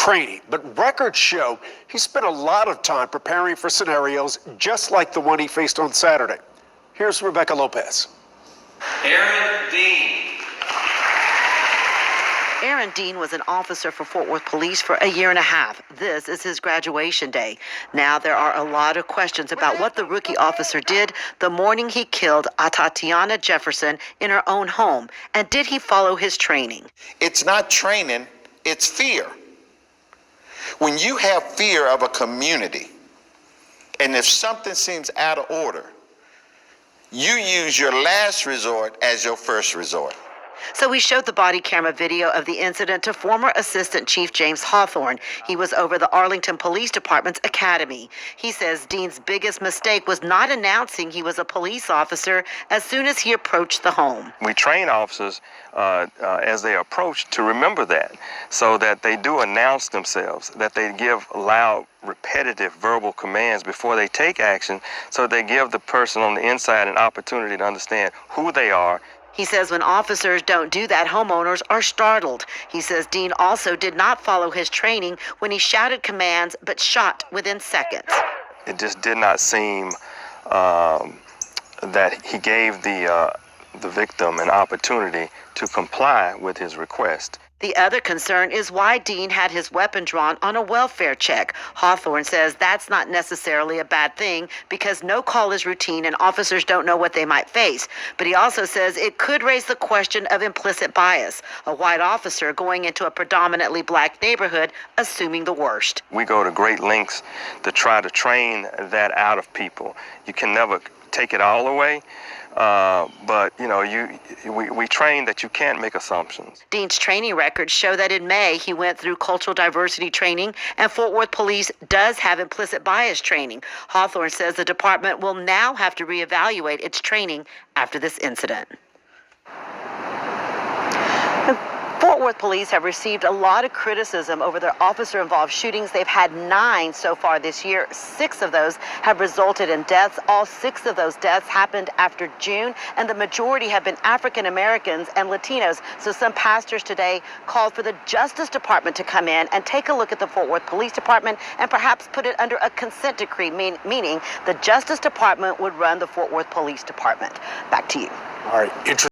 training, but records show he spent a lot of time preparing for scenarios just like the one he faced on Saturday. Here's Rebecca Lopez. Aaron Dean. Aaron Dean was an officer for Fort Worth Police for a year and a half. This is his graduation day. Now there are a lot of questions about what the rookie officer did the morning he killed Atatiana Jefferson in her own home. And did he follow his training? It's not training, it's fear. When you have fear of a community, and if something seems out of order, you use your last resort as your first resort. So we showed the body camera video of the incident to former Assistant Chief James Hawthorne. He was over the Arlington Police Department's academy. He says Dean's biggest mistake was not announcing he was a police officer as soon as he approached the home. We train officers as they approach to remember that, so that they do announce themselves, that they give loud, repetitive verbal commands before they take action, so they give the person on the inside an opportunity to understand who they are. He says when officers don't do that, homeowners are startled. He says Dean also did not follow his training when he shouted commands but shot within seconds. It just did not seem that he gave the victim an opportunity to comply with his request. The other concern is why Dean had his weapon drawn on a welfare check. Hawthorne says that's not necessarily a bad thing because no call is routine and officers don't know what they might face. But he also says it could raise the question of implicit bias, a white officer going into a predominantly black neighborhood assuming the worst. We go to great lengths to try to train that out of people. You can never take it all away. But, you know, we train that you can't make assumptions. Dean's training records show that in May, he went through cultural diversity training, and Fort Worth Police does have implicit bias training. Hawthorne says the department will now have to reevaluate its training after this incident. Fort Worth Police have received a lot of criticism over their officer-involved shootings. They've had 9 so far this year. 6 of those have resulted in deaths. All 6 of those deaths happened after June, and the majority have been African Americans and Latinos. So some pastors today called for the Justice Department to come in and take a look at the Fort Worth Police Department and perhaps put it under a consent decree, meaning the Justice Department would run the Fort Worth Police Department. Back to you. All right.